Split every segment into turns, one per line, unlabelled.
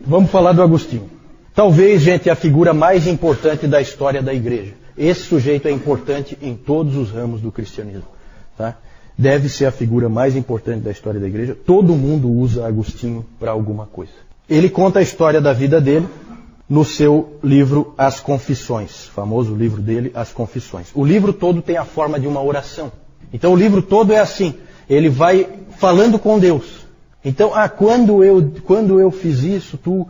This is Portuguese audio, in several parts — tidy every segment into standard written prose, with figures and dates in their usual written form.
Vamos falar do Agostinho. Talvez, gente, a figura mais importante da história da igreja. Esse sujeito é importante em todos os ramos do cristianismo. Tá? Deve ser a figura mais importante da história da igreja. Todo mundo usa Agostinho para alguma coisa. Ele conta a história da vida dele no seu livro As Confissões. Famoso livro dele, As Confissões. O livro todo tem a forma de uma oração. Então o livro todo é assim. Ele vai falando com Deus. Então, quando eu fiz isso, tu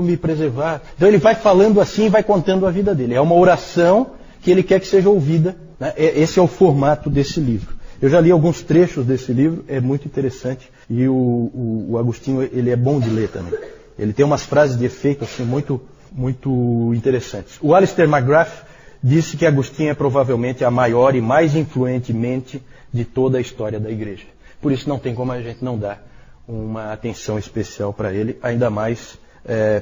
me preservar. Então ele vai falando assim e vai contando a vida dele. É uma oração que ele quer que seja ouvida. Né? Esse é o formato desse livro. Eu já li alguns trechos desse livro, é muito interessante. E o Agostinho, ele é bom de ler também. Ele tem umas frases de efeito assim, muito, muito interessantes. O Alistair McGrath disse que Agostinho é provavelmente a maior e mais influente mente de toda a história da igreja. Por isso não tem como a gente não dar uma atenção especial para ele, ainda mais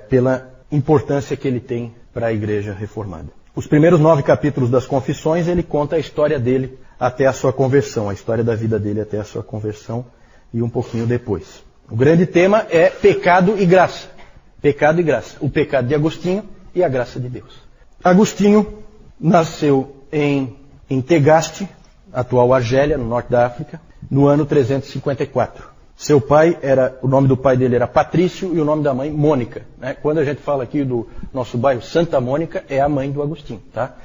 pela importância que ele tem para a igreja reformada. Os primeiros 9 capítulos das Confissões, ele conta a história dele até a sua conversão, a história da vida dele até a sua conversão e um pouquinho depois. O grande tema é pecado e graça. Pecado e graça. O pecado de Agostinho e a graça de Deus. Agostinho nasceu em Tegaste, atual Argélia, no norte da África, no ano 354. O nome do pai dele era Patrício e o nome da mãe Mônica. Né? Quando a gente fala aqui do nosso bairro Santa Mônica, é a mãe do Agostinho, tá?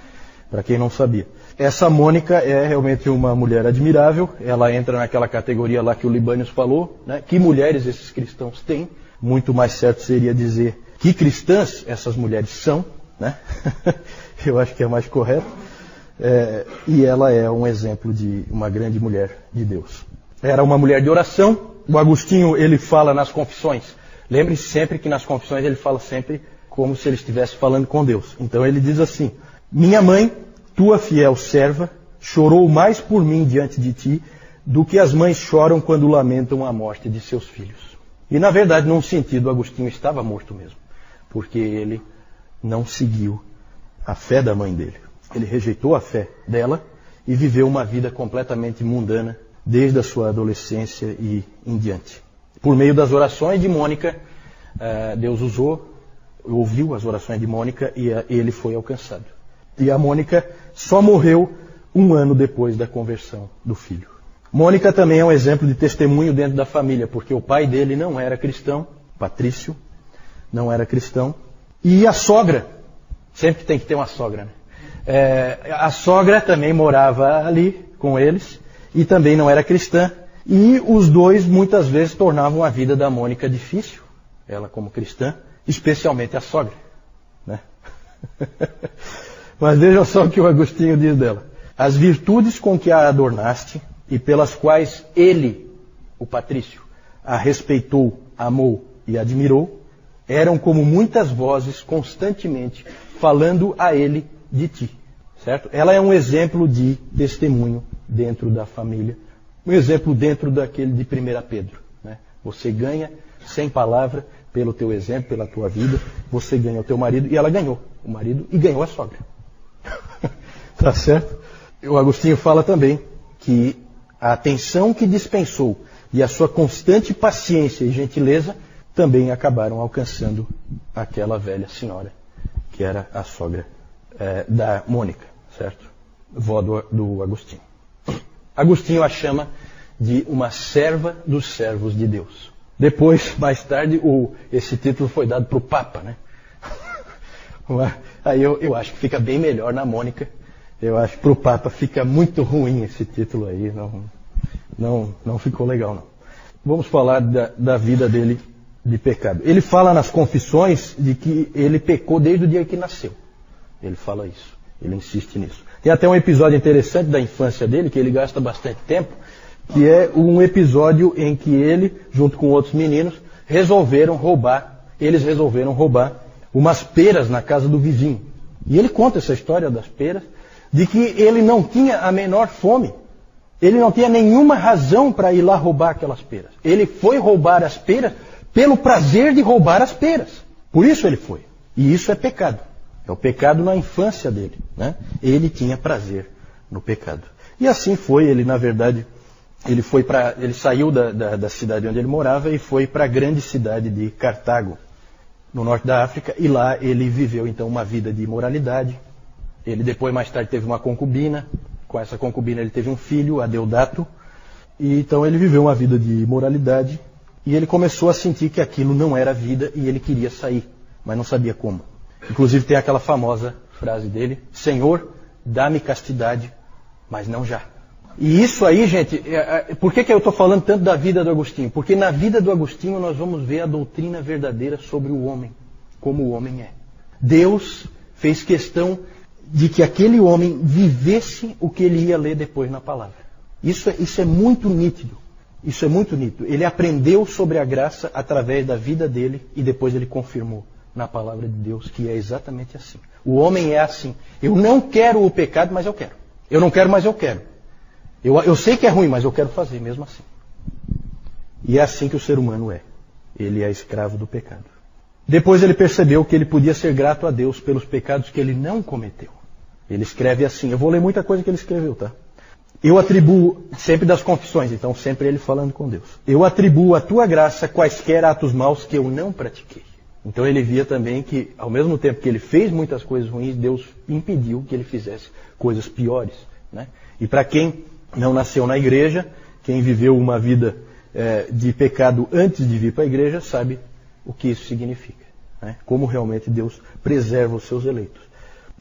Para quem não sabia. Essa Mônica é realmente uma mulher admirável. Ela entra naquela categoria lá que o Libânios falou, né? Que mulheres esses cristãos têm? Muito mais certo seria dizer que cristãs essas mulheres são, né? Eu acho que é mais correto. E ela é um exemplo de uma grande mulher de Deus. Era uma mulher de oração. O Agostinho, ele fala nas Confissões. Lembre-se sempre que nas Confissões ele fala sempre como se ele estivesse falando com Deus. Então ele diz assim: minha mãe, tua fiel serva, chorou mais por mim diante de ti do que as mães choram quando lamentam a morte de seus filhos. E na verdade, num sentido, Agostinho estava morto mesmo. Porque ele não seguiu a fé da mãe dele. Ele rejeitou a fé dela e viveu uma vida completamente mundana desde a sua adolescência e em diante. Por meio das orações de Mônica, Deus ouviu as orações de Mônica e ele foi alcançado. E a Mônica só morreu 1 ano depois da conversão do filho. Mônica também é um exemplo de testemunho dentro da família, porque o pai dele não era cristão, Patrício não era cristão, e a sogra, sempre tem que ter uma sogra, né? A sogra também morava ali com eles, e também não era cristã, e os dois muitas vezes tornavam a vida da Mônica difícil, ela como cristã, especialmente a sogra, né? Mas veja só o que o Agostinho diz dela. As virtudes com que a adornaste e pelas quais ele, o Patrício, a respeitou, amou e admirou, eram como muitas vozes constantemente falando a ele de ti. Certo? Ela é um exemplo de testemunho dentro da família, um exemplo dentro daquele de 1 Pedro. Né? Você ganha, sem palavra, pelo teu exemplo, pela tua vida, você ganha o teu marido, e ela ganhou o marido e ganhou a sogra. Tá certo? O Agostinho fala também que a atenção que dispensou e a sua constante paciência e gentileza também acabaram alcançando aquela velha senhora, que era a sogra da Mônica, certo? Vó do Agostinho. Agostinho a chama de uma serva dos servos de Deus. Depois, mais tarde, esse título foi dado para o Papa, né? Aí eu acho que fica bem melhor na Mônica. Eu acho que para o Papa fica muito ruim esse título aí. Não ficou legal, não. Vamos falar da vida dele de pecado. Ele fala nas Confissões de que ele pecou desde o dia que nasceu. Ele fala isso. Ele insiste nisso. Tem até um episódio interessante da infância dele, que ele gasta bastante tempo, que é um episódio em que ele, junto com outros meninos, resolveram roubar umas peras na casa do vizinho. E ele conta essa história das peras, de que ele não tinha a menor fome. Ele não tinha nenhuma razão para ir lá roubar aquelas peras. Ele foi roubar as peras pelo prazer de roubar as peras. Por isso ele foi. E isso é pecado. É o pecado na infância dele, né? Ele tinha prazer no pecado. E assim foi, ele na verdade, ele saiu da cidade onde ele morava e foi para a grande cidade de Cartago. no norte da África, e lá ele viveu então uma vida de imoralidade. Ele depois, mais tarde, teve uma concubina. Com essa concubina ele teve um filho, Adeodato. E então ele viveu uma vida de imoralidade. E ele começou a sentir que aquilo não era vida e ele queria sair, mas não sabia como. Inclusive tem aquela famosa frase dele: Senhor, dá-me castidade, mas não já. E isso aí, gente, por que eu estou falando tanto da vida do Agostinho? Porque na vida do Agostinho nós vamos ver a doutrina verdadeira sobre o homem, como o homem é. Deus fez questão de que aquele homem vivesse o que ele ia ler depois na palavra. Isso é muito nítido. Isso é muito nítido. Ele aprendeu sobre a graça através da vida dele e depois ele confirmou na palavra de Deus que é exatamente assim. O homem é assim. Eu não quero o pecado, mas eu quero. Eu não quero, mas eu quero. Eu sei que é ruim, mas eu quero fazer mesmo assim. E é assim que o ser humano é. Ele é escravo do pecado. Depois ele percebeu que ele podia ser grato a Deus pelos pecados que ele não cometeu. Ele escreve assim. Eu vou ler muita coisa que ele escreveu, tá? Eu atribuo, sempre das confissões, então sempre ele falando com Deus. Eu atribuo à tua graça quaisquer atos maus que eu não pratiquei. Então ele via também que, ao mesmo tempo que ele fez muitas coisas ruins, Deus impediu que ele fizesse coisas piores, né? E para quem não nasceu na igreja, quem viveu uma vida de pecado antes de vir para a igreja, sabe o que isso significa, né? Como realmente Deus preserva os seus eleitos.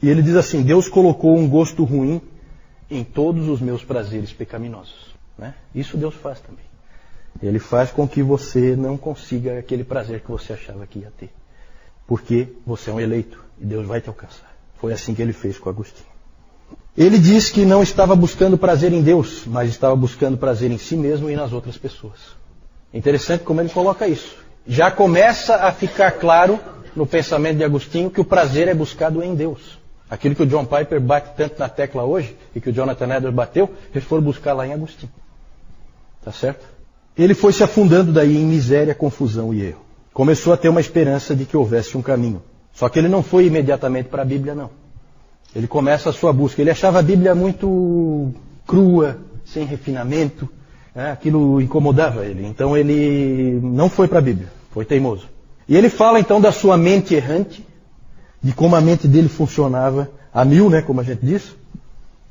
E ele diz assim: Deus colocou um gosto ruim em todos os meus prazeres pecaminosos, né? Isso Deus faz também. Ele faz com que você não consiga aquele prazer que você achava que ia ter. Porque você é um eleito e Deus vai te alcançar. Foi assim que ele fez com Agostinho. Ele diz que não estava buscando prazer em Deus, mas estava buscando prazer em si mesmo e nas outras pessoas. Interessante como ele coloca isso. Já começa a ficar claro no pensamento de Agostinho que o prazer é buscado em Deus. Aquilo que o John Piper bate tanto na tecla hoje, e que o Jonathan Edwards bateu, eles foram buscar lá em Agostinho. Tá certo? Ele foi se afundando daí em miséria, confusão e erro. Começou a ter uma esperança de que houvesse um caminho. Só que ele não foi imediatamente para a Bíblia, não. Ele começa a sua busca. Ele achava a Bíblia muito crua, sem refinamento, né? Aquilo incomodava ele. Então ele não foi para a Bíblia, foi teimoso. E ele fala então da sua mente errante, de como a mente dele funcionava a mil, né, como a gente diz.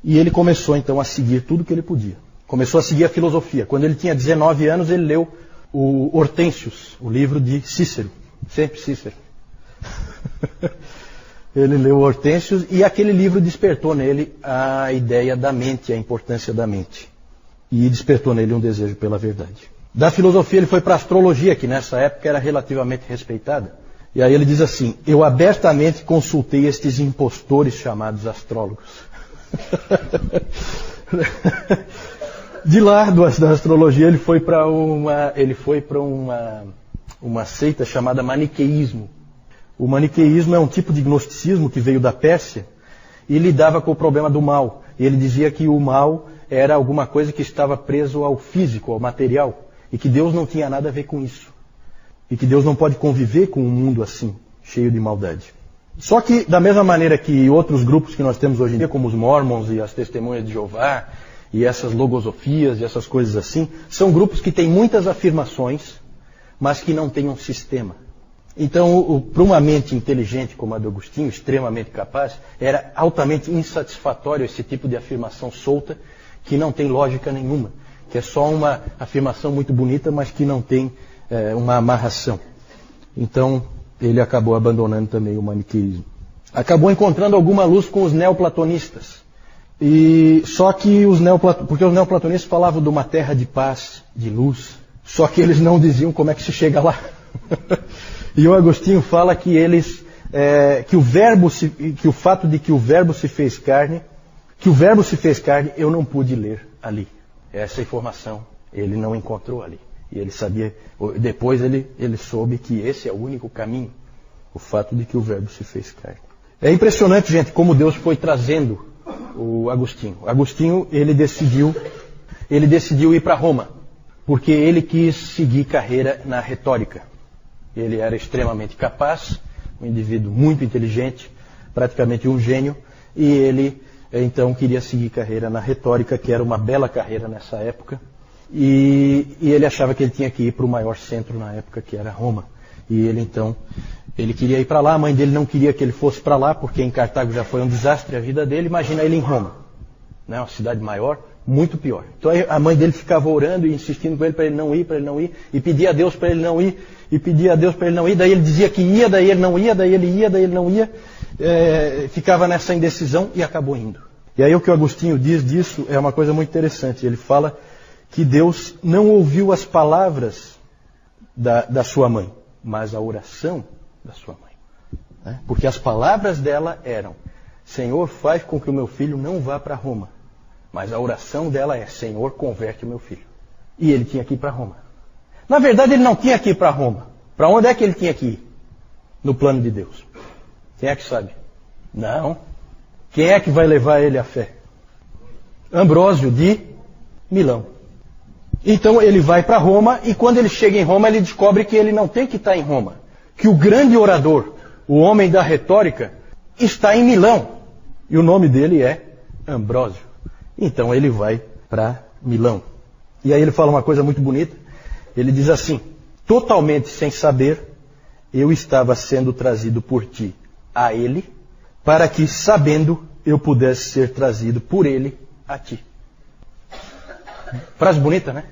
E ele começou então a seguir tudo que ele podia. Começou a seguir a filosofia. Quando ele tinha 19 anos, ele leu o Hortênsius, o livro de Cícero. Sempre Cícero. Ele leu o Hortênsius e aquele livro despertou nele a ideia da mente, a importância da mente. E despertou nele um desejo pela verdade. Da filosofia ele foi para a astrologia, que nessa época era relativamente respeitada. E aí ele diz assim: eu abertamente consultei estes impostores chamados astrólogos. De lá da astrologia ele foi para uma seita chamada maniqueísmo. O maniqueísmo é um tipo de gnosticismo que veio da Pérsia e lidava com o problema do mal. E ele dizia que o mal era alguma coisa que estava preso ao físico, ao material, e que Deus não tinha nada a ver com isso. E que Deus não pode conviver com um mundo assim, cheio de maldade. Só que, da mesma maneira que outros grupos que nós temos hoje em dia, como os Mormons e as Testemunhas de Jeová, e essas logosofias e essas coisas assim, são grupos que têm muitas afirmações, mas que não têm um sistema. Então, para uma mente inteligente como a do Agostinho, extremamente capaz, era altamente insatisfatório esse tipo de afirmação solta, que não tem lógica nenhuma, que é só uma afirmação muito bonita, mas que não tem uma amarração. Então, ele acabou abandonando também o maniqueísmo. Acabou encontrando alguma luz com os neoplatonistas. Só que porque os neoplatonistas falavam de uma terra de paz, de luz, só que eles não diziam como é que se chega lá. E o Agostinho fala que o fato de que o verbo se fez carne, eu não pude ler ali. Essa informação ele não encontrou ali. E ele sabia, depois ele soube que esse é o único caminho, o fato de que o verbo se fez carne. É impressionante, gente, como Deus foi trazendo o Agostinho. Agostinho, ele decidiu ir para Roma, porque ele quis seguir carreira na retórica. Ele era extremamente capaz, um indivíduo muito inteligente, praticamente um gênio, e ele então queria seguir carreira na retórica, que era uma bela carreira nessa época, e ele achava que ele tinha que ir para o maior centro na época, que era Roma. E ele então Ele queria ir para lá, a mãe dele não queria que ele fosse para lá, porque em Cartago já foi um desastre a vida dele. Imagina ele em Roma, né? Uma cidade maior, muito pior. Então a mãe dele ficava orando e insistindo com ele para ele não ir, e pedia a Deus para ele não ir, e pedia a Deus para ele não ir. Daí ele dizia que ia, daí ele não ia, daí ele ia, daí ele não ia. Ficava nessa indecisão e acabou indo. E aí o que o Agostinho diz disso é uma coisa muito interessante. Ele fala que Deus não ouviu as palavras da sua mãe, mas a oração da sua mãe. Né? Porque as palavras dela eram: Senhor, faz com que o meu filho não vá para Roma. Mas a oração dela é: Senhor, converte o meu filho. E ele tinha que ir para Roma. Na verdade, ele não tinha que ir para Roma. Para onde é que ele tinha que ir? No plano de Deus. Quem é que sabe? Não. Quem é que vai levar ele à fé? Ambrósio de Milão. Então ele vai para Roma, e quando ele chega em Roma, ele descobre que ele não tem que estar em Roma. Que o grande orador, o homem da retórica, está em Milão. E o nome dele é Ambrósio. Então ele vai para Milão. E aí ele fala uma coisa muito bonita. Ele diz assim: totalmente sem saber, eu estava sendo trazido por ti a ele, para que, sabendo, eu pudesse ser trazido por ele a ti. Frase bonita, né?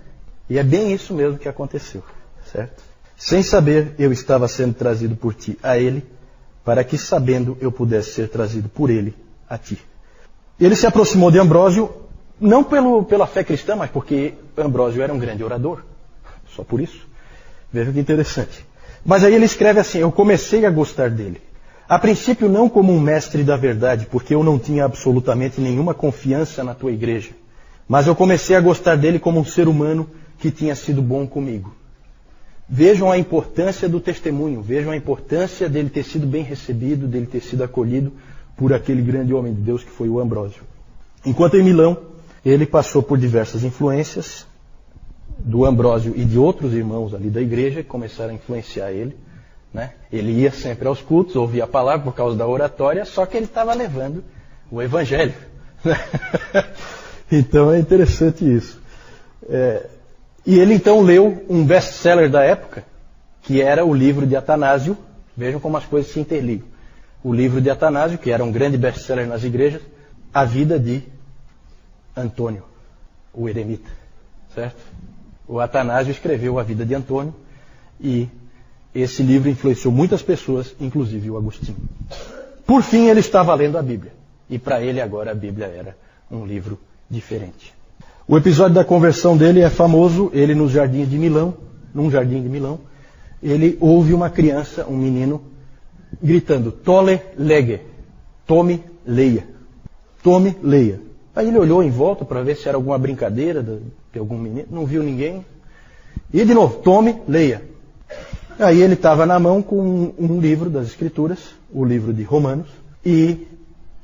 E é bem isso mesmo que aconteceu, certo? Sem saber, eu estava sendo trazido por ti a ele, para que, sabendo, eu pudesse ser trazido por ele a ti. Ele se aproximou de Ambrósio, não pela fé cristã, mas porque Ambrósio era um grande orador. Só por isso. Veja que interessante. Mas aí ele escreve assim: eu comecei a gostar dele. A princípio não como um mestre da verdade, porque eu não tinha absolutamente nenhuma confiança na tua igreja. Mas eu comecei a gostar dele como um ser humano que tinha sido bom comigo. Vejam a importância do testemunho, vejam a importância dele ter sido bem recebido, dele ter sido acolhido por aquele grande homem de Deus que foi o Ambrósio. Enquanto em Milão, ele passou por diversas influências do Ambrósio e de outros irmãos ali da igreja que começaram a influenciar ele. Né? Ele ia sempre aos cultos, ouvia a palavra por causa da oratória, só que ele estava levando o evangelho. Né? Então é interessante isso. E ele então leu um best-seller da época, que era o livro de Atanásio. Vejam como as coisas se interligam. O livro de Atanásio, que era um grande best-seller nas igrejas, a vida de Antônio, o eremita. Certo? O Atanásio escreveu a vida de Antônio, e esse livro influenciou muitas pessoas, inclusive o Agostinho. Por fim, ele estava lendo a Bíblia. E para ele agora a Bíblia era um livro diferente. O episódio da conversão dele é famoso. Ele num jardim de Milão, ele ouve uma criança, um menino, gritando: Tole lege, tome, leia. Tome, leia. Aí ele olhou em volta para ver se era alguma brincadeira de algum menino, não viu ninguém. E de novo: tome, leia. Aí ele estava na mão com um livro das Escrituras, o livro de Romanos, e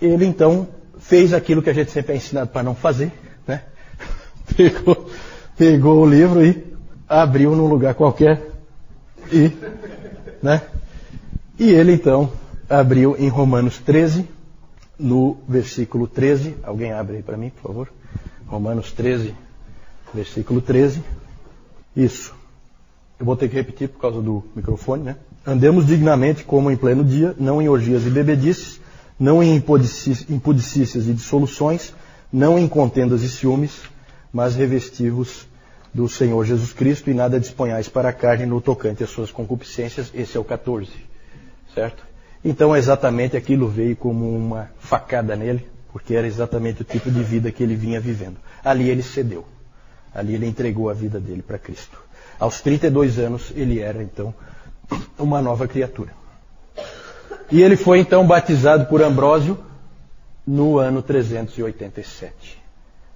ele então fez aquilo que a gente sempre é ensinado para não fazer, né? Pegou o livro e abriu num lugar qualquer, né? E ele então abriu em Romanos 13, no versículo 13. Alguém abre aí para mim, por favor? Romanos 13, versículo 13. Isso. Eu vou ter que repetir por causa do microfone, né? Andemos dignamente como em pleno dia, não em orgias e bebedices, não em impudicícias e dissoluções, não em contendas e ciúmes, mas revesti-vos do Senhor Jesus Cristo, e nada disponhais para a carne no tocante às suas concupiscências. Esse é o 14, certo? Então exatamente aquilo veio como uma facada nele, porque era exatamente o tipo de vida que ele vinha vivendo. Ali ele cedeu, ali ele entregou a vida dele para Cristo. Aos 32 anos ele era então uma nova criatura. E ele foi então batizado por Ambrósio no ano 387.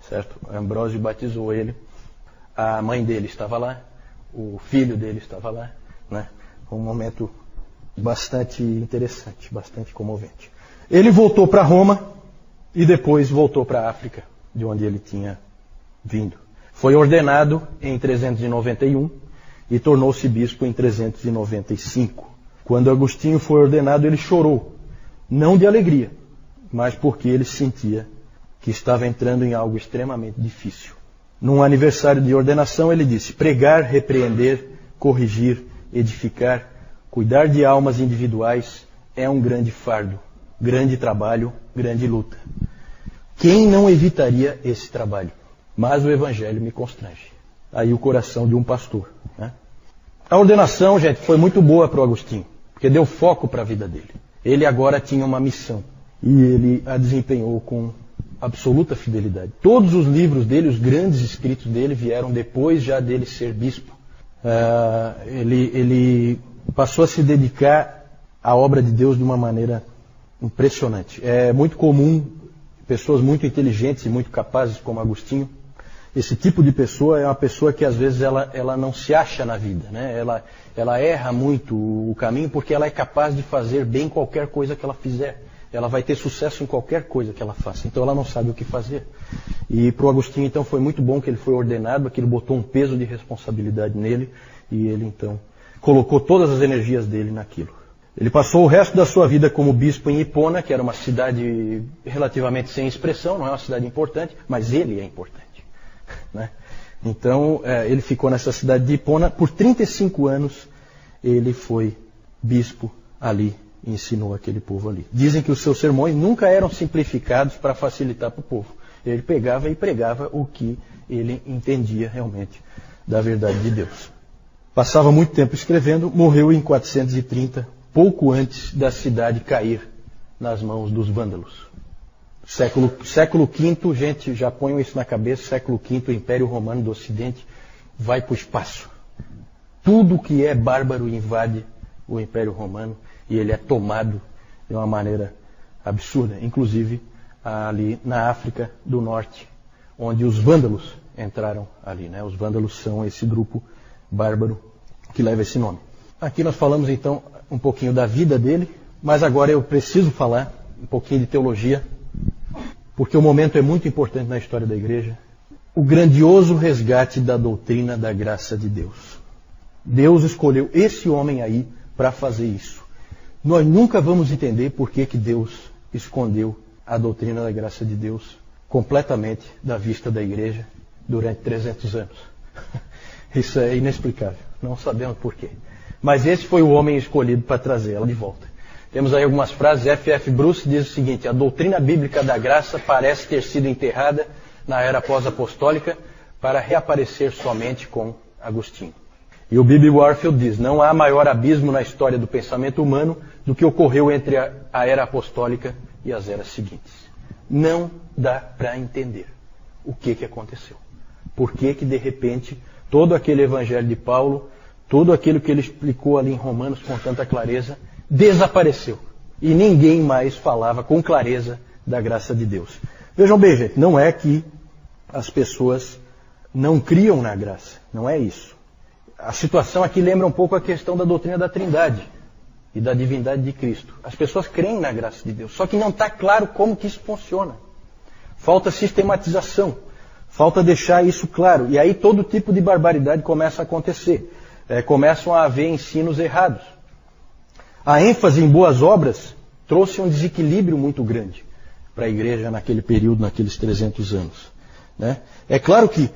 Certo? Ambrósio batizou ele. A mãe dele estava lá, o filho dele estava lá, né? Um momento bastante interessante, bastante comovente. Ele voltou para Roma e depois voltou para a África, de onde ele tinha vindo. Foi ordenado em 391 e tornou-se bispo em 395. Quando Agostinho foi ordenado, ele chorou, não de alegria, mas porque ele sentia que estava entrando em algo extremamente difícil. Num aniversário de ordenação, ele disse: pregar, repreender, corrigir, edificar, Cuidar de almas individuais é um grande fardo, grande trabalho, grande luta. Quem não evitaria esse trabalho? Mas o Evangelho me constrange. Aí o coração de um pastor. Né? A ordenação, gente, foi muito boa para o Agostinho, porque deu foco para a vida dele. Ele agora tinha uma missão e ele a desempenhou com absoluta fidelidade. Todos os livros dele, os grandes escritos dele, vieram depois já dele ser bispo. Ele passou a se dedicar à obra de Deus de uma maneira impressionante. É muito comum pessoas muito inteligentes e muito capazes como Agostinho. Esse tipo de pessoa é uma pessoa que às vezes ela não se acha na vida, né? Ela erra muito o caminho porque ela é capaz de fazer bem qualquer coisa que ela fizer. Ela vai ter sucesso em qualquer coisa que ela faça. Então ela não sabe o que fazer. E para o Agostinho então foi muito bom que ele foi ordenado, que ele botou um peso de responsabilidade nele e ele então colocou todas as energias dele naquilo. Ele passou o resto da sua vida como bispo em Hipona, que era uma cidade relativamente sem expressão, não é uma cidade importante, mas ele é importante. Né? Então, ele ficou nessa cidade de Hipona. Por 35 anos, ele foi bispo ali e ensinou aquele povo ali. Dizem que os seus sermões nunca eram simplificados para facilitar para o povo. Ele pegava e pregava o que ele entendia realmente da verdade de Deus. Passava muito tempo escrevendo, morreu em 430, pouco antes da cidade cair nas mãos dos vândalos. Século V, gente, já ponham isso na cabeça, século V, o Império Romano do Ocidente vai para o espaço. Tudo que é bárbaro invade o Império Romano e ele é tomado de uma maneira absurda, inclusive ali na África do Norte, onde os vândalos entraram ali. Né? Os vândalos são esse grupo bárbaro que leva esse nome. Aqui nós falamos então um pouquinho da vida dele, mas agora eu preciso falar um pouquinho de teologia, porque o momento é muito importante na história da igreja. O grandioso resgate da doutrina da graça de Deus. Deus escolheu esse homem aí para fazer isso. Nós nunca vamos entender por que Deus escondeu a doutrina da graça de Deus completamente da vista da igreja durante 300 anos. Isso é inexplicável. Não sabemos por quê. Mas esse foi o homem escolhido para trazê-la de volta. Temos aí algumas frases. F.F. Bruce diz o seguinte: a doutrina bíblica da graça parece ter sido enterrada na era pós-apostólica para reaparecer somente com Agostinho. E o B.B. Warfield diz: não há maior abismo na história do pensamento humano do que ocorreu entre a era apostólica e as eras seguintes. Não dá para entender o que aconteceu. Por que de repente todo aquele evangelho de Paulo, tudo aquilo que ele explicou ali em Romanos com tanta clareza, desapareceu. E ninguém mais falava com clareza da graça de Deus. Vejam bem, gente, não é que as pessoas não criam na graça. Não é isso. A situação aqui lembra um pouco a questão da doutrina da Trindade e da divindade de Cristo. As pessoas creem na graça de Deus, só que não está claro como que isso funciona. Falta sistematização. Falta deixar isso claro. E aí todo tipo de barbaridade começa a acontecer. Começam a haver ensinos errados. A ênfase em boas obras trouxe um desequilíbrio muito grande para a igreja naquele período, naqueles 300 anos. Né? É claro que,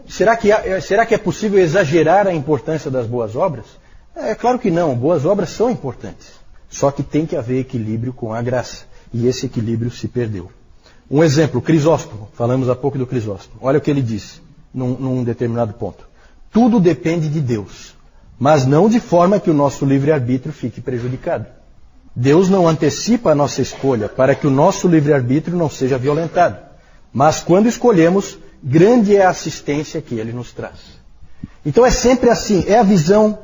será que é possível exagerar a importância das boas obras? É claro que não, boas obras são importantes. Só que tem que haver equilíbrio com a graça. E esse equilíbrio se perdeu. Um exemplo, Crisóstomo. Falamos há pouco do Crisóstomo. Olha o que ele disse num determinado ponto. Tudo depende de Deus, mas não de forma que o nosso livre-arbítrio fique prejudicado. Deus não antecipa a nossa escolha para que o nosso livre-arbítrio não seja violentado. Mas quando escolhemos, grande é a assistência que Ele nos traz. Então é sempre assim, é a visão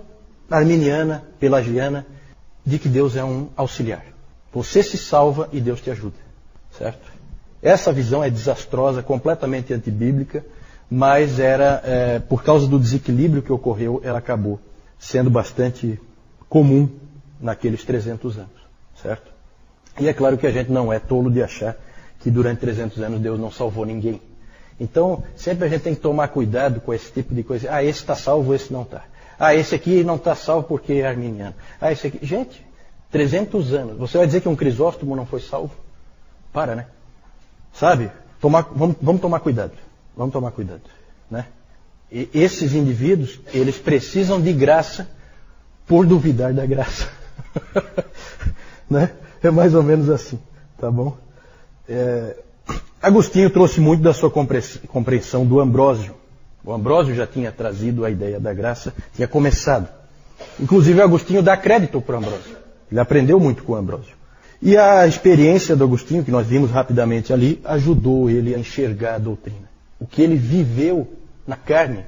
arminiana, pelagiana, de que Deus é um auxiliar. Você se salva e Deus te ajuda. Certo? Essa visão é desastrosa, completamente antibíblica, mas por causa do desequilíbrio que ocorreu, ela acabou sendo bastante comum naqueles 300 anos, certo? E é claro que a gente não é tolo de achar que durante 300 anos Deus não salvou ninguém. Então, sempre a gente tem que tomar cuidado com esse tipo de coisa. Ah, esse está salvo, esse não está. Ah, esse aqui não está salvo porque é arminiano. Ah, esse aqui... Gente, 300 anos. Você vai dizer que um Crisóstomo não foi salvo? Para, né? Sabe? Vamos tomar cuidado. Vamos tomar cuidado. Né? E esses indivíduos, eles precisam de graça por duvidar da graça. Né? É mais ou menos assim, tá bom? Agostinho trouxe muito da sua compreensão do Ambrósio. O Ambrósio já tinha trazido a ideia da graça, tinha começado. Inclusive, Agostinho dá crédito para o Ambrósio. Ele aprendeu muito com o Ambrósio. E a experiência do Agostinho, que nós vimos rapidamente ali, ajudou ele a enxergar a doutrina. O que ele viveu na carne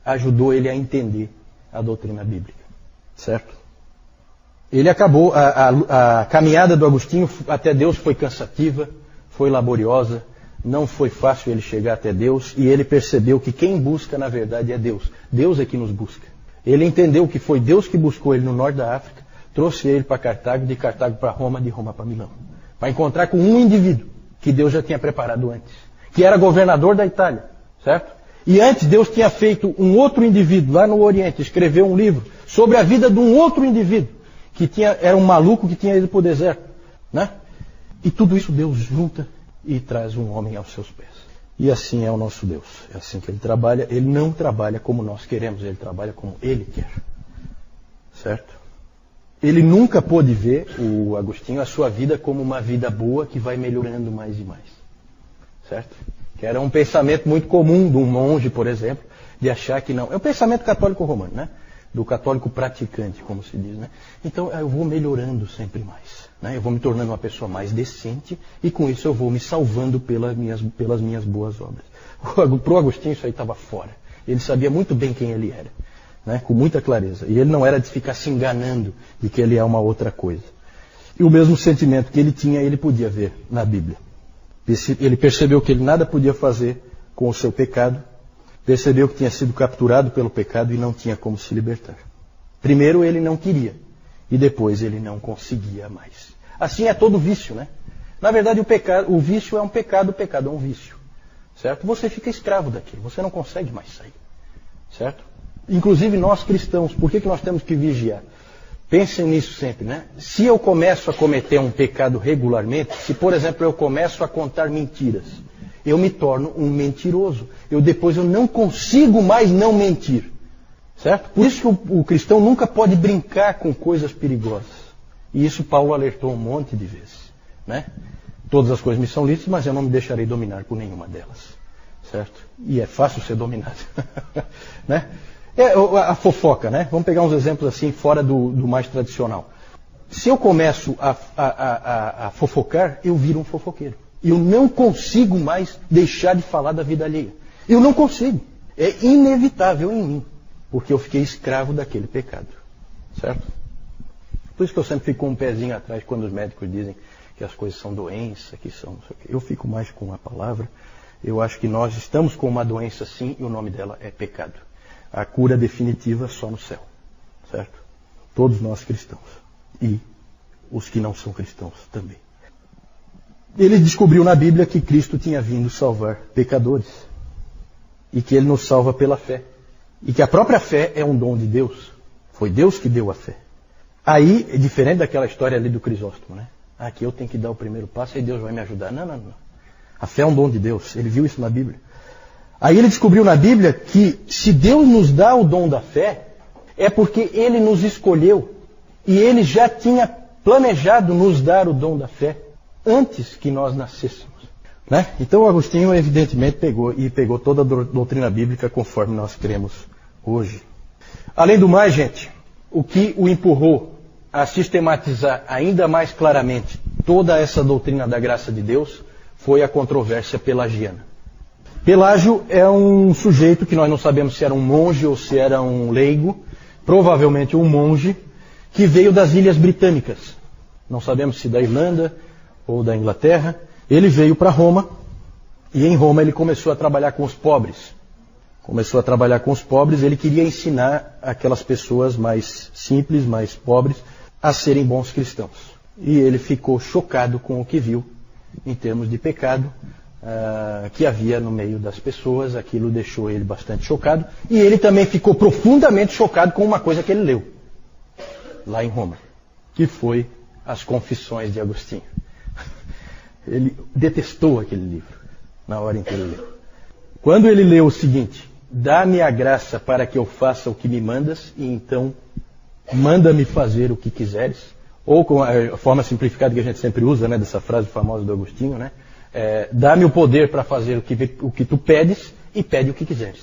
ajudou ele a entender a doutrina bíblica. Certo? Ele acabou, a caminhada do Agostinho até Deus foi cansativa, foi laboriosa, não foi fácil ele chegar até Deus, e ele percebeu que quem busca na verdade é Deus. Deus é que nos busca. Ele entendeu que foi Deus que buscou ele no norte da África, trouxe ele para Cartago, de Cartago para Roma, de Roma para Milão. Para encontrar com um indivíduo que Deus já tinha preparado antes, que era governador da Itália, certo? E antes Deus tinha feito um outro indivíduo lá no Oriente, escreveu um livro sobre a vida de um outro indivíduo, que era um maluco que tinha ido para o deserto, né? E tudo isso Deus junta e traz um homem aos seus pés. E assim é o nosso Deus. É assim que Ele trabalha. Ele não trabalha como nós queremos, Ele trabalha como Ele quer. Certo? Ele nunca pôde ver, o Agostinho, a sua vida como uma vida boa que vai melhorando mais e mais. Certo? Que era um pensamento muito comum de um monge, por exemplo, de achar que não. É o pensamento católico romano, né? Do católico praticante, como se diz, né? Então eu vou melhorando sempre mais, né? Eu vou me tornando uma pessoa mais decente e com isso eu vou me salvando pelas minhas boas obras. Para o Agostinho isso aí estava fora. Ele sabia muito bem quem ele era, né? Com muita clareza. E ele não era de ficar se enganando de que ele é uma outra coisa. E o mesmo sentimento que ele tinha, ele podia ver na Bíblia. Ele percebeu que ele nada podia fazer com o seu pecado. Percebeu que tinha sido capturado pelo pecado e não tinha como se libertar. Primeiro ele não queria e depois ele não conseguia mais. Assim é todo vício, né? Na verdade o vício é um pecado, o pecado é um vício. Certo? Você fica escravo daquilo, você não consegue mais sair. Certo? Inclusive nós cristãos, por que nós temos que vigiar? Pensem nisso sempre, né? Se eu começo a cometer um pecado regularmente, se por exemplo eu começo a contar mentiras, eu me torno um mentiroso. Depois eu não consigo mais não mentir. Certo? Por isso que o cristão nunca pode brincar com coisas perigosas. E isso Paulo alertou um monte de vezes. Né? Todas as coisas me são lícitas, mas eu não me deixarei dominar por nenhuma delas. Certo? E é fácil ser dominado. Né? A fofoca, né? Vamos pegar uns exemplos assim, fora do mais tradicional. Se eu começo a fofocar, eu viro um fofoqueiro. Eu não consigo mais deixar de falar da vida alheia. Eu não consigo. É inevitável em mim. Porque eu fiquei escravo daquele pecado. Certo? Por isso que eu sempre fico com um pezinho atrás quando os médicos dizem que as coisas são doença, que são... Eu fico mais com a palavra. Eu acho que nós estamos com uma doença sim e o nome dela é pecado. A cura definitiva só no céu. Certo? Todos nós cristãos. E os que não são cristãos também. Ele descobriu na Bíblia que Cristo tinha vindo salvar pecadores. E que Ele nos salva pela fé. E que a própria fé é um dom de Deus. Foi Deus que deu a fé. Aí, é diferente daquela história ali do Crisóstomo, né? Aqui eu tenho que dar o primeiro passo e Deus vai me ajudar. Não. A fé é um dom de Deus. Ele viu isso na Bíblia. Aí ele descobriu na Bíblia que se Deus nos dá o dom da fé, é porque Ele nos escolheu. E Ele já tinha planejado nos dar o dom da fé antes que nós nascêssemos. Né? Então o Agostinho evidentemente pegou toda a doutrina bíblica conforme nós cremos hoje. Além do mais, gente, o que o empurrou a sistematizar ainda mais claramente toda essa doutrina da graça de Deus foi a controvérsia pelagiana. Pelágio é um sujeito que nós não sabemos se era um monge ou se era um leigo, provavelmente um monge, que veio das Ilhas Britânicas. Não sabemos se da Irlanda ou da Inglaterra. Ele veio para Roma e em Roma ele começou a trabalhar com os pobres. Ele queria ensinar aquelas pessoas mais simples, mais pobres, a serem bons cristãos. E ele ficou chocado com o que viu em termos de pecado que havia no meio das pessoas. Aquilo deixou ele bastante chocado. E ele também ficou profundamente chocado com uma coisa que ele leu lá em Roma, que foi as Confissões de Agostinho. Ele detestou aquele livro na hora em que ele leu. Quando ele leu o seguinte: dá-me a graça para que eu faça o que me mandas, e então manda-me fazer o que quiseres, ou com a forma simplificada que a gente sempre usa, né, dessa frase famosa do Agostinho, né, dá-me o poder para fazer o que tu pedes e pede o que quiseres.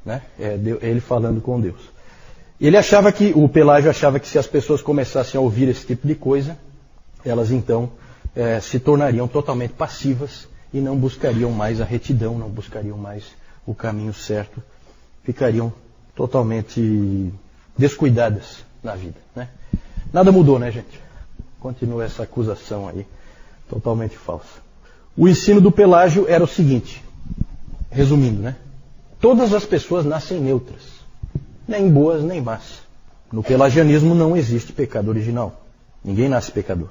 Né? Ele falando com Deus. O Pelágio achava que se as pessoas começassem a ouvir esse tipo de coisa, elas então se tornariam totalmente passivas e não buscariam mais a retidão, não buscariam mais o caminho certo, ficariam totalmente descuidadas na vida. Né? Nada mudou, né, gente? Continua essa acusação aí, totalmente falsa. O ensino do Pelágio era o seguinte, resumindo, né? Todas as pessoas nascem neutras, nem boas nem más. No pelagianismo não existe pecado original. Ninguém nasce pecador.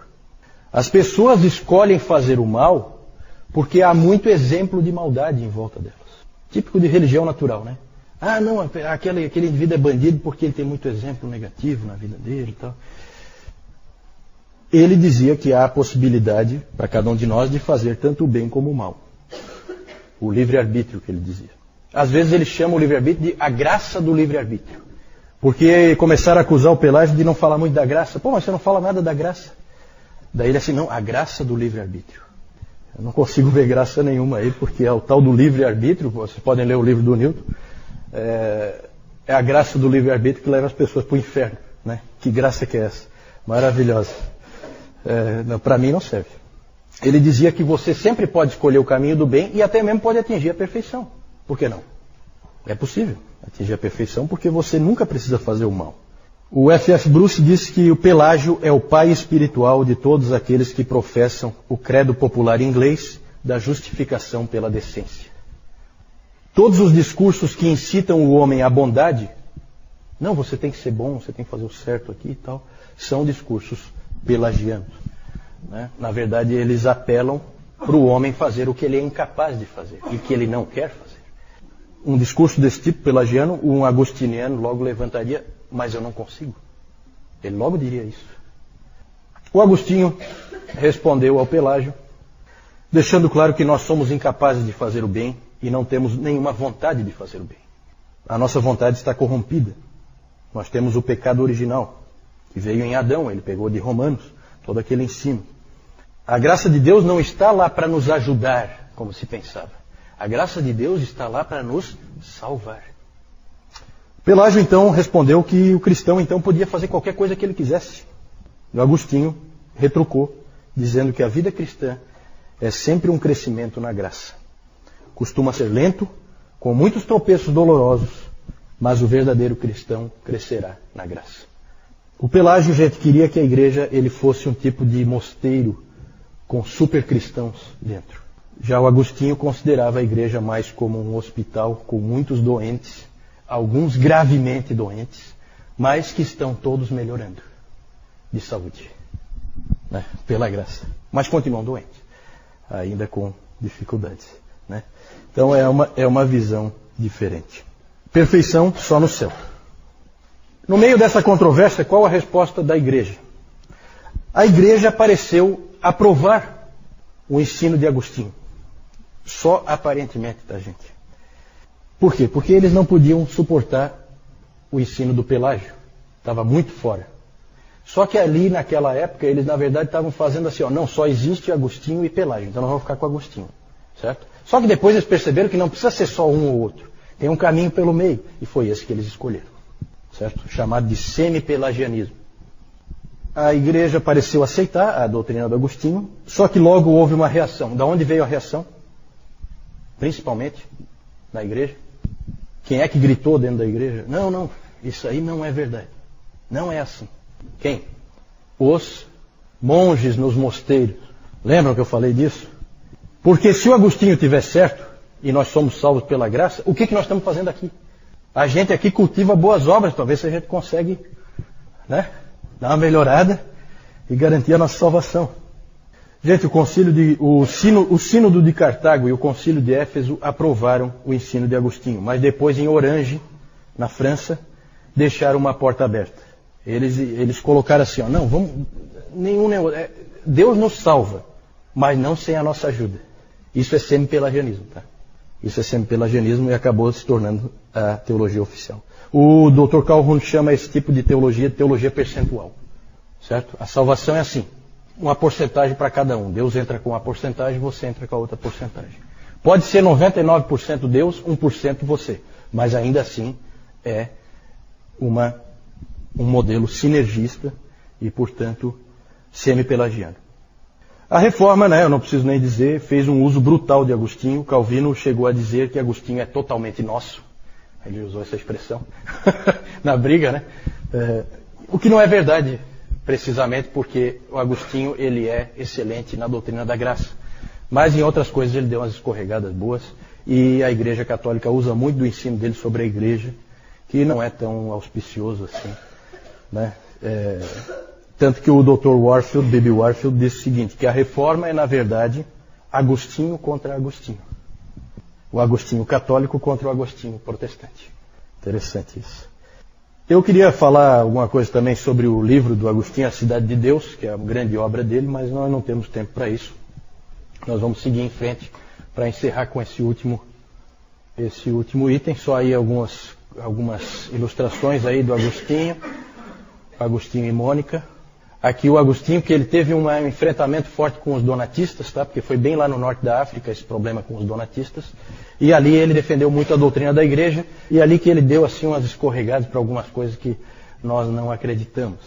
As pessoas escolhem fazer o mal porque há muito exemplo de maldade em volta delas. Típico de religião natural, né? Ah, não, aquele indivíduo é bandido porque ele tem muito exemplo negativo na vida dele e tal. Ele dizia que há a possibilidade para cada um de nós de fazer tanto o bem como o mal. O livre-arbítrio que ele dizia. Às vezes ele chama o livre-arbítrio de a graça do livre-arbítrio. Porque começaram a acusar o Pelágio de não falar muito da graça. Pô, mas você não fala nada da graça. Daí ele assim, não, a graça do livre-arbítrio. Eu não consigo ver graça nenhuma aí, porque é o tal do livre-arbítrio, vocês podem ler o livro do Newton, é a graça do livre-arbítrio que leva as pessoas para o inferno. Né? Que graça que é essa? Maravilhosa. Para mim não serve. Ele dizia que você sempre pode escolher o caminho do bem e até mesmo pode atingir a perfeição. Por que não? É possível atingir a perfeição porque você nunca precisa fazer o mal. O F.F. Bruce disse que o Pelágio é o pai espiritual de todos aqueles que professam o credo popular inglês da justificação pela decência. Todos os discursos que incitam o homem à bondade, não, você tem que ser bom, você tem que fazer o certo aqui e tal, são discursos pelagianos. Né? Na verdade, eles apelam para o homem fazer o que ele é incapaz de fazer e que ele não quer fazer. Um discurso desse tipo, pelagiano, um agostiniano logo levantaria, mas eu não consigo. Ele logo diria isso. O Agostinho respondeu ao Pelágio, deixando claro que nós somos incapazes de fazer o bem e não temos nenhuma vontade de fazer o bem. A nossa vontade está corrompida. Nós temos o pecado original, que veio em Adão, ele pegou de Romanos, todo aquele ensino. A graça de Deus não está lá para nos ajudar, como se pensava. A graça de Deus está lá para nos salvar. Pelágio então respondeu que o cristão então podia fazer qualquer coisa que ele quisesse. O Agostinho retrucou, dizendo que a vida cristã é sempre um crescimento na graça. Costuma ser lento, com muitos tropeços dolorosos, mas o verdadeiro cristão crescerá na graça. O Pelágio, gente, queria que a igreja ele fosse um tipo de mosteiro com super cristãos dentro. Já o Agostinho considerava a igreja mais como um hospital com muitos doentes, alguns gravemente doentes, mas que estão todos melhorando de saúde, né? Pela graça. Mas continuam doentes, ainda com dificuldades. Né? Então é uma visão diferente. Perfeição só no céu. No meio dessa controvérsia, qual a resposta da igreja? A igreja pareceu aprovar o ensino de Agostinho. Só aparentemente, tá, gente? Por quê? Porque eles não podiam suportar o ensino do Pelágio. Estava muito fora. Só que ali, naquela época, eles na verdade estavam fazendo assim, ó, não, só existe Agostinho e Pelágio, então nós vamos ficar com Agostinho. Certo? Só que depois eles perceberam que não precisa ser só um ou outro. Tem um caminho pelo meio. E foi esse que eles escolheram. Certo? Chamado de semi-pelagianismo. A igreja pareceu aceitar a doutrina do Agostinho, só que logo houve uma reação. Da onde veio a reação? Principalmente na igreja. Quem é que gritou dentro da igreja? Não, isso aí não é verdade. Não é assim. Quem? Os monges nos mosteiros. Lembram que eu falei disso? Porque se o Agostinho tiver certo, e nós somos salvos pela graça, o que nós estamos fazendo aqui? A gente aqui cultiva boas obras para ver se a gente consegue, né, dar uma melhorada e garantir a nossa salvação. Gente, o sínodo de Cartago e o concílio de Éfeso aprovaram o ensino de Agostinho, mas depois em Orange, na França, deixaram uma porta aberta. Eles colocaram assim, ó, não, Deus nos salva, mas não sem a nossa ajuda. Isso é semi-pelagianismo, tá? Isso é semi-pelagianismo e acabou se tornando a teologia oficial. O Dr. Calhoun chama esse tipo de teologia percentual. Certo? A salvação é assim, uma porcentagem para cada um. Deus entra com uma porcentagem, você entra com a outra porcentagem. Pode ser 99% Deus, 1% você. Mas ainda assim é um modelo sinergista e, portanto, semi-pelagiano. A reforma, eu não preciso nem dizer, fez um uso brutal de Agostinho. Calvino chegou a dizer que Agostinho é totalmente nosso. Ele usou essa expressão na briga, o que não é verdade, precisamente porque o Agostinho ele é excelente na doutrina da graça. Mas em outras coisas ele deu umas escorregadas boas e a Igreja Católica usa muito do ensino dele sobre a Igreja, que não é tão auspicioso assim. Tanto que o Dr. Warfield, B.B. Warfield, disse o seguinte, que a reforma é, na verdade, Agostinho contra Agostinho. O Agostinho católico contra o Agostinho protestante. Interessante isso. Eu queria falar alguma coisa também sobre o livro do Agostinho, A Cidade de Deus, que é a grande obra dele, mas nós não temos tempo para isso. Nós vamos seguir em frente para encerrar com esse último item. Só aí algumas ilustrações aí do Agostinho e Mônica. Aqui o Agostinho, que ele teve um enfrentamento forte com os donatistas, porque foi bem lá no norte da África esse problema com os donatistas. E ali ele defendeu muito a doutrina da igreja, e ali que ele deu assim umas escorregadas para algumas coisas que nós não acreditamos.